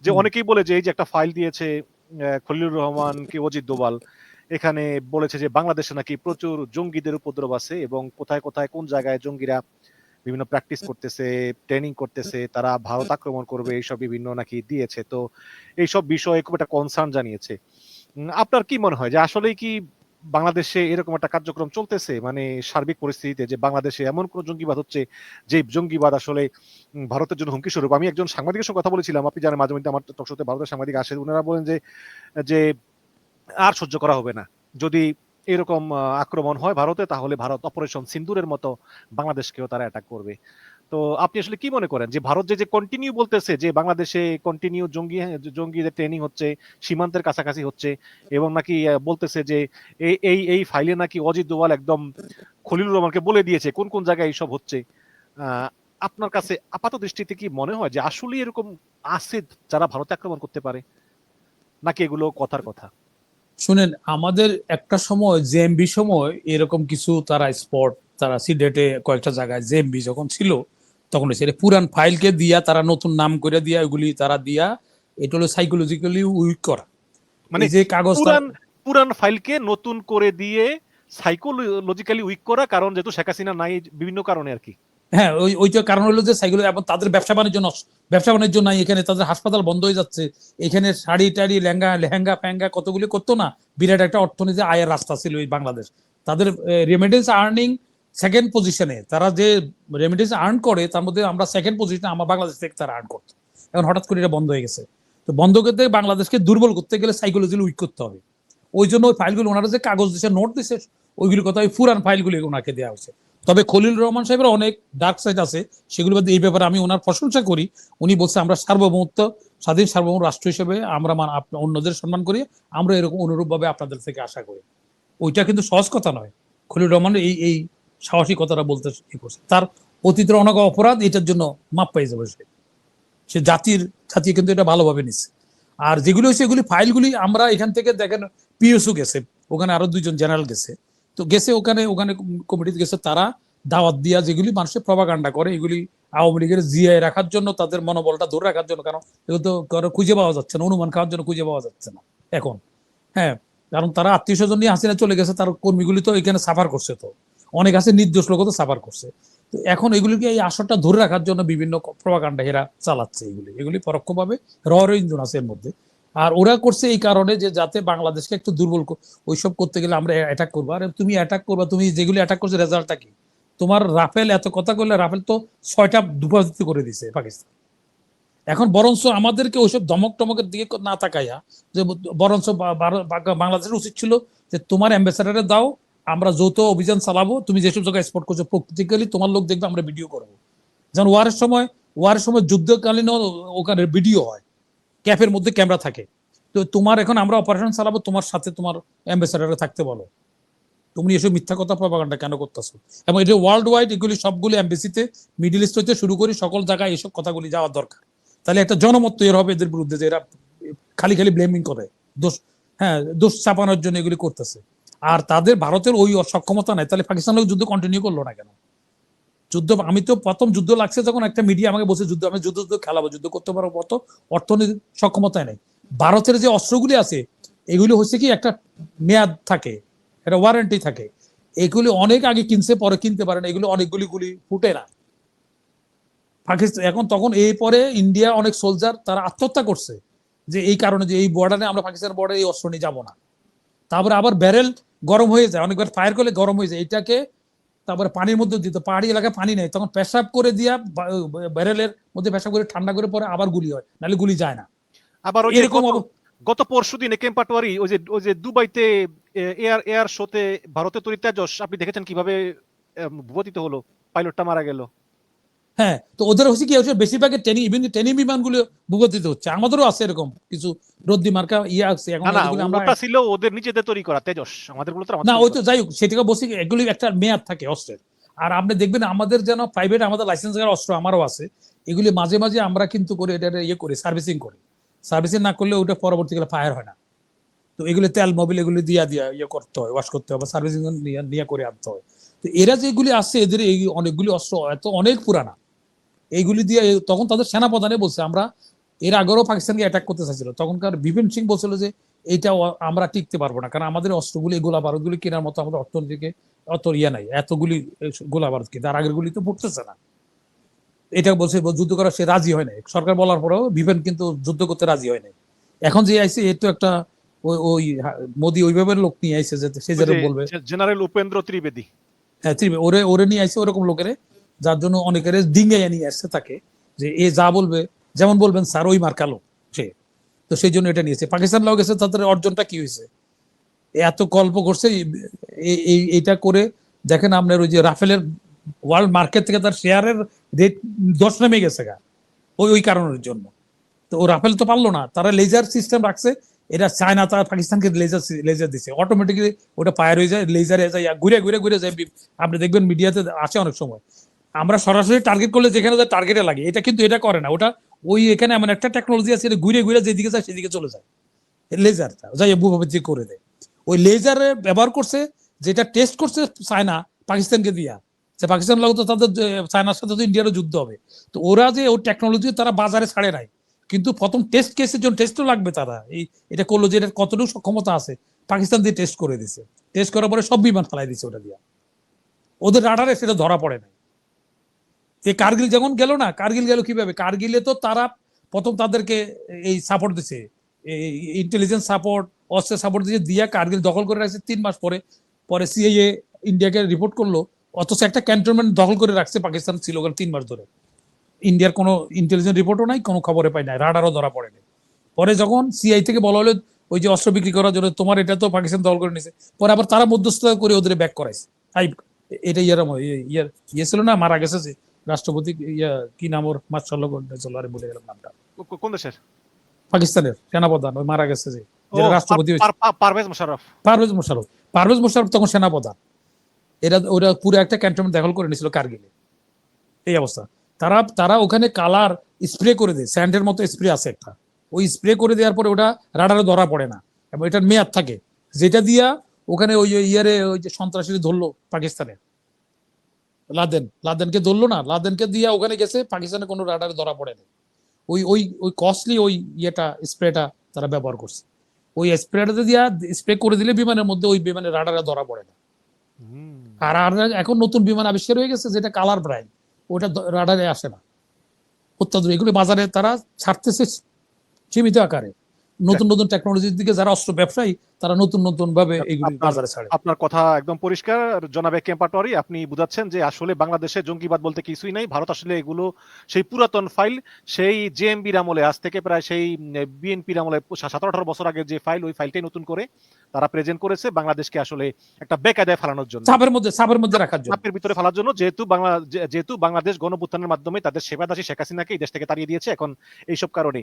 যে অনেকেই বলে যে এই যে একটা ফাইল দিয়েছে খলিলুর রহমান কি অজিত দোভাল, এখানে বলেছে যে বাংলাদেশে নাকি প্রচুর জঙ্গিদের উপদ্রব আছে এবং কোথায় কোথায় কোন জায়গায় জঙ্গিরা বিভিন্ন প্র্যাকটিস করতেছে, ট্রেনিং করতেছে, তারা ভারত আক্রমণ করবে, এইসব বিভিন্ন নাকি দিয়েছে। তো এইসব বিষয়ে খুব একটা কনসার্ন জানিয়েছে। আপনার কি মনে হয় যে আসলেই কি বাংলাদেশে এরকম একটা কার্যক্রম চলতেছে, মানে সার্বিক পরিস্থিতিতে যে বাংলাদেশে এমন কোন জঙ্গিবাদ হচ্ছে যে জঙ্গিবাদ আসলে ভারতের জন্য হুমকি স্বরূপ? আমি একজন সাংবাদিকের সঙ্গে কথা বলেছিলাম, আপনি জানেন মাঝে মধ্যে আমার টকশোতে ভারতের সাংবাদিক আসে, ওনারা বলেন যে যে আর সহ্য করা হবে না যদি এরকম আক্রমণ হয় ভারতে, তাহলে ভারত অপারেশন সিন্দুরের মতো বাংলাদেশকেও তারা অ্যাটাক করবে। তো আপনি আসলে কি মনে করেন যে ভারত যে কন্টিনিউ বলতেছে যে বাংলাদেশে কন্টিনিউ জঙ্গিদের ট্রেনিং হচ্ছে, সীমান্তের কাছাকাছি হচ্ছে, এবং নাকি বলতেছে যে এই ফাইলে নাকি অজিত দোভাল একদম খলিলুর রহমানকে বলে দিয়েছে কোন কোন জায়গায় এইসব হচ্ছে, আপনার কাছে আপাত দৃষ্টিতে কি মনে হয় যে আসলে এরকম আছে যারা ভারতে আক্রমণ করতে পারে, নাকি এগুলো কথার কথা? শুনেন, আমাদের একটা সময় জেএমবি সময় এরকম কিছু তারা স্পট, তারা সিডেটে কয়েকটা জায়গায় জেএমবি যখন ছিল তখন সেটা পুরান ফাইলকে দিয়া তারা নতুন নাম করে দিয়া ওইগুলি তারা দিয়া, এটা হলো সাইকোলজিক্যালি উইক করা। মানে এই যে কাগজ পুরান পুরান ফাইলকে নতুন করে দিয়ে সাইকোলজিক্যালি উইক করা, কারণ যেহেতু শেখ হাসিনা নাই বিভিন্ন কারণে আর কি। হ্যাঁ, ওইটা কারণ হলো যে সাইকেল এবং তাদের ব্যবসা বাণিজ্য নাই এখানে, তাদের হাসপাতাল বন্ধ হয়ে যাচ্ছে, এখানে শাড়ি টাড়ি লেহেঙ্গা ফ্যাঙ্গা কতগুলি করতো না, বিরাট একটা অর্থনীতি আয়ের রাস্তা ছিল এই বাংলাদেশ। তাদের রেমিটেন্স আর্নিং সেকেন্ড পজিশনে, তারা যে রেমিটেন্স আর্ন করে তার মধ্যে আমরা সেকেন্ড পজিশনে আমার বাংলাদেশ থেকে তারা আর্ন করতো। এখন হঠাৎ করে এটা বন্ধ হয়ে গেছে। তো বন্ধ করতে বাংলাদেশকে দুর্বল করতে গেলে সাইকোলজিক্যালি উইক করতে হবে। ওই জন্য ওই ফাইলগুলো ওনারা যে কাগজ দিচ্ছে, নোট দিচ্ছে, ওইগুলি কথা ওই পুরান ফাইলগুলি ওনাকে দেওয়া হয়েছে। তবে খলিল রহমান সাহেবের অনেক ডার্ক সাইড আছে, সেগুলো এই ব্যাপারে আমি ওনার প্রশংসা করি। উনি বলছে আমরা সার্বভৌমত্ব, স্বাধীন সার্বভৌম রাষ্ট্র হিসেবে আমরা অন্যদের সম্মান করি, আমরা এরকম অনুরূপ ভাবে আপনাদের থেকে আশা করি। ওইটা কিন্তু সহজ কথা নয়। খলিল রহমান এই এই সাহসিকতাটা বলতে করছে, তার অতীতের অনেক অপরাধ এটার জন্য মাপ পাই যাবে সে জাতি কিন্তু এটা ভালোভাবে নিচ্ছে। আর যেগুলো হচ্ছে এগুলি ফাইলগুলি আমরা এখান থেকে দেখেন, পিএসও গেছে ওখানে, আরো দুইজন জেনারেল গেছে, তো গেছে ওখানে ওখানে কমিটিতে গেছে, তারা দাওয়াত দিয়া যেগুলি মানুষের প্রপাগান্ডা করে এগুলি আওয়ামী লীগের জিআই রাখার জন্য, তাদের মনোবলটা ধরে রাখার জন্য, কারণ এগুলো তো খুঁজে পাওয়া যাচ্ছে না, অনুমান খাওয়ার জন্য খুঁজে পাওয়া যাচ্ছে না এখন। হ্যাঁ, কারণ তারা আত্মীয় স্বজন নিয়ে হাসিনা চলে গেছে, তার কর্মীগুলি তো এখানে সাফার করছে, তো অনেক আছে নির্দোষ লোক তো সাফার করছে। তো এখন এগুলিকে এই আসরটা ধরে রাখার জন্য বিভিন্ন প্রপাগান্ডা এরা চালাচ্ছে, এগুলি পরোক্ষভাবে ইন্ধন আছে এর মধ্যে। আর ওরা করছে এই কারণে যে যাতে বাংলাদেশকে একটু দুর্বল, ওইসব করতে গেলে আমরা অ্যাটাক করবো। আর তুমি অ্যাটাক করবা, তুমি যেগুলি অ্যাটাক করছো রেজাল্টটা কি? তোমার রাফেল এত কথা করলে রাফেল তো 6টা দুপাজিত করে দিছে পাকিস্তান। এখন বরঞ্চ আমাদেরকে ওইসব ধমক টমকের দিকে না তাকাইয়া, যে বরঞ্চ বাংলাদেশের উচিত ছিল যে তোমার অ্যাম্বাসেডারে দাও, আমরা যৌথ অভিযান চালাবো, তুমি যেসব জায়গায় স্পট করছো প্র্যাকটিক্যালি তোমার লোক দেখবে, আমরা ভিডিও করবো। যেমন ওয়ারের সময় যুদ্ধকালীন ওখানে ভিডিও হয়, ক্যাফের মধ্যে ক্যামেরা থাকে। তো তোমার এখন আমরা অপারেশন চালাবো, তোমার সাথে তোমার অ্যাম্বাসেডারে থাকতে বলো, তুমি এসব মিথ্যা কথা প্রপাগান্ডা কেন করতেছো? এবং এটা ওয়ার্ল্ড ওয়াইড, এগুলি সবগুলি এমবেসিতে, মিডল ইস্ট হইতে শুরু করি সকল জায়গায় এসব কথাগুলি যাওয়ার দরকার। তাহলে একটা জনমত তৈরি হবে এদের বিরুদ্ধে যে এরা খালি খালি ব্লেমিং করে, দোষ, হ্যাঁ, দোষ চাপানোর জন্য এগুলি করতেছে। আর তাদের ভারতের ওই সক্ষমতা নাই, তাহলে পাকিস্তান লোক যুদ্ধ কন্টিনিউ করলো না কেন? যুদ্ধ, আমি তো প্রথম যুদ্ধ লাগছে যখন একটা মিডিয়া আমাকে বলছে যুদ্ধ, আমি যুদ্ধ খেলাবো, যুদ্ধ করতে পারবো, অত অর্থনৈতিক সক্ষমতায় নেই। ভারতের যে অস্ত্রগুলি আছে এগুলি হচ্ছে কি একটা মেয়াদ থাকে, একটা ওয়ারেন্টি থাকে, এগুলি অনেক আগে কিনছে, পরে কিনতে পারে না, এগুলো অনেকগুলি গুলি ফুটে না। পাকিস্তান এখন তখন এই পরে ইন্ডিয়া অনেক সোলজার তারা আত্মহত্যা করছে যে এই কারণে, যে এই বর্ডারে আমরা পাকিস্তান বর্ডারে এই অস্ত্র নিয়ে যাবো না। তারপরে আবার ব্যারেল গরম হয়ে যায়, অনেকবার ফায়ার করলে গরম হয়ে যায়, এটাকে তারপরে পানির মধ্যে দিত, পাহাড়ি এলাকায় পানি নেই, তখন পেশাব করে দিয়া ব্যারেলের মধ্যে পেশাব করে ঠান্ডা করে পরে আবার গুলি হয়, নাহলে গুলি যায় না। আবার ওই যে এরকম গত পরশুদিন একেম পাটোয়ারি ওই যে দুবাইতে এয়ার শোতে ভারতের তৈরি তেজস, আপনি দেখেছেন কিভাবে ভূপাতিত হলো, পাইলটটা মারা গেল। হ্যাঁ, তো ওদের হচ্ছে কি হচ্ছে, বেশিরভাগই ট্রেনিং বিমানগুলো ভূগতিতে হচ্ছে, আমাদেরও আছে এরকম কিছু রদ্দি মার্কা ইয়ে আছে এখন, ওটা ছিল ওদের নিজেদের তৈরি করা তেজস, আমাদের গুলো তো না ওই তো যাই হোক, সেটাকে বলছি এগুলি একটা মেয়াদ থাকে অস্ত্রের। আর আপনি দেখবেন আমাদের যেন প্রাইভেট, আমাদের লাইসেন্স অস্ত্র আমারও আছে, এগুলি মাঝে মাঝে আমরা কিন্তু করে এটা ইয়ে করি, সার্ভিসিং করি। সার্ভিসিং না করলে ওটা পরবর্তীকালে ফায়ার হয় না। তো এগুলি তেল মোবিল এগুলি দিয়া ইয়ে করতে হয়, ওয়াশ করতে হবে, সার্ভিসিং নিয়ে করে আনতে হয়। তো এরা যেগুলি আসছে এদের অনেকগুলি অস্ত্র এত অনেক পুরানা, এইগুলি দিয়ে তখন তাদের সেনাপ্রধানে বলছে আমরা এর আগেও পাকিস্তানকে অ্যাটাক করতে চাইছিল, তখনকার বিপিন সিং বলছিল যে এইটা আমরা টিকতে পারবো না, কারণ আমাদের অস্ত্রগুলি গোলা বারুদগুলি কেনার মতো আমাদের অর্থনীতিকে অত ইয়া নাই, এতগুলি গোলা বারুদ কি তার আগের গুলি তো ফুটতেছে না। এটা বলছে যুদ্ধ করা সে রাজি হয় নাই, সরকার বলার পরেও বিপিন কিন্তু যুদ্ধ করতে রাজি হয় নাই। এখন যে আইসে এর তো একটা ওই মোদি ওইভাবে লোক নিয়ে আইসে যে সে যেটা বলবে, জেনারেল উপেন্দ্র ত্রিবেদী, হ্যাঁ ওরে ওরে নিয়ে আইসে ওরকম লোকেরে, যার জন্য অনেকের ডিঙ্গাইয়া নিয়ে আসছে তাকে, যে এ যা বলবে যেমন বলবেন স্যার ওই মার্কালো সে। তো সেই জন্য এটা নিয়েছে। পাকিস্তান লাও গেছে, তাদের অর্জনটা কি হয়েছে, এত গল্প করছে এইটা করে। দেখেন আপনার ওই যে রাফেলের ওয়ার্ল্ড মার্কেট থেকে তার শেয়ারের রেট 10 নেমে গেছে গা, ওই কারণের জন্য। তো ও রাফেল তো পারলো না, তারা লেজার সিস্টেম রাখছে, এটা চায়না তার পাকিস্তানকে লেজার দিছে, অটোমেটিক্যালি ওটা ফায়ার হয়ে যায়, লেজারে যায় ঘুরে ঘুরে ঘুরে যায়। আপনি দেখবেন মিডিয়াতে আসে অনেক সময়, আমরা সরাসরি টার্গেট করলে যেখানে টার্গেটে লাগে, এটা কিন্তু এটা করে না, ওটা ওই এখানে এমন একটা টেকনোলজি আছে, এটা ঘুরে ঘুরে যেদিকে যায় সেদিকে চলে যায়, লেজারটা যাই ভূপাতিক করে দেয়। ওই লেজারে ব্যবহার করছে, যেটা টেস্ট করছে চায়না পাকিস্তানকে দিয়া, যে পাকিস্তান লোক তো তাদের চায়নার সাথে তো ইন্ডিয়ারও যুদ্ধ হবে। তো ওরা যে ওই টেকনোলজি তারা বাজারে ছাড়ে নাই, কিন্তু প্রথম টেস্ট কেসের জন্য টেস্টও লাগবে, তারা এটা করলো যে এটা কতটুকু সক্ষমতা আছে, পাকিস্তান দিয়ে টেস্ট করে দিছে, টেস্ট করার পরে সব বিমান ফেলাই দিছে ওটা দিয়া, ওদের রাডারে সেটা ধরা পড়ে নাই। এই কার্গিল যেমন গেল না, কার্গিল গেল কিভাবে, কার্গিলে তো তারা প্রথম তাদেরকে এই সাপোর্ট দিছে, ইন্টেলিজেন্স সাপোর্ট, অস্ত্রের সাপোর্ট দিয়ে দিয়া কার্গিল দখল করে রাখছে 3 মাস পরে। পরে সিআইএ ইন্ডিয়াকে রিপোর্ট করলো, অথচ একটা ক্যান্টনমেন্ট দখল করে রাখছে পাকিস্তান, ছিল ওখানে 3 মাস ধরে। ইন্ডিয়ার কোনো ইন্টেলিজেন্স রিপোর্টও নাই, কোনো খবরে পাই নাই, রাডারও ধরা পড়েনি। পরে যখন সিআই থেকে বলা হলো ওই যে অস্ত্র বিক্রি করার জন্য তোমার এটা তো পাকিস্তান দখল করে নিছে, পরে আবার তারা মধ্যস্থতা করে ওদের ব্যাক করাইছে। এটা ইয়ে ছিল না, মারা গেছে যে রাষ্ট্রপতি, কি নাম ওর, মার্শাল ছিল, আরে ভুলে গেলাম নামটা, কোন দেশের? পাকিস্তানের সেনাপ্রধান, ওই মারা গেছে যে, যেটা রাষ্ট্রপতি পারভেজ মোশাররফ। পারভেজ মোশাররফ তখন সেনাপ্রধান। এরা ওরা পুরো একটা ক্যান্টনমেন্ট দখল করে নিয়েছিল কার্গিলে, এই অবস্থা। তারা তারা ওখানে কালার স্প্রে করে দেয়, স্যান্ডের মতো স্প্রে আছে একটা, ওই স্প্রে করে দেওয়ার পরে ওটা রাডারে ধরা পড়ে না, এবং এটার মেয়াদ থাকে, যেটা দিয়া ওখানে ওই ইয়ারে ওই যে সন্ত্রাসী ধরলো পাকিস্তানে, লাদেনকে ধরলো না, লাদেনকে দিয়া ওখানে গেছে, পাকিস্তানে কোনো রাডারে ধরা পড়ে না। ওই ওই ওই কস্টলি ওই ইয়েটা স্প্রেটা তারা ব্যবহার করছে, ওই স্প্রেটা দিয়া স্প্রে করে দিলে বিমানের মধ্যে ওই বিমানের রাডারে ধরা পড়ে না। আর এখন নতুন বিমান আবিষ্কার হয়ে গেছে যেটা কালার ব্রাইট, ওটা রাডারে আসে না, অত্যাধুনিক। এগুলো বাজারে তারা ছাড়তেছে সীমিত আকারে, নতুন নতুন টেকনোলজির দিকে যারা অস্ত্র ব্যবসায়ী তারা নতুন নতুন ভাবে এইগুলি বাজারে ছাড়ে। আপনার কথা একদম পরিষ্কার জনাব এ কে এম পাটোয়ারী, আপনি বুঝাচ্ছেন যে আসলে বাংলাদেশে জঙ্গিবাদ বলতে কিছুই নাই, ভারত আসলে এগুলো সেই পুরাতন ফাইল, সেই জেএমবির আমলে, আজ থেকে প্রায় সেই বিএনপির আমলে 17-18 বছর আগে যে ফাইল, ওই ফাইলটাই নতুন করে তারা প্রেজেন্ট করেছে বাংলাদেশকে আসলে একটা বেকায়দায় ফেলানোর জন্য, চাপের মধ্যে রাখার জন্য, চাপের ভিতরে ফেলার জন্য। যেহেতু বাংলাদেশ গণঅভ্যুত্থানের মাধ্যমে তাদের সেবাদাসী শেখ হাসিনাকে এই দেশ থেকে তাড়িয়ে দিয়েছে, এখন এইসব কারণে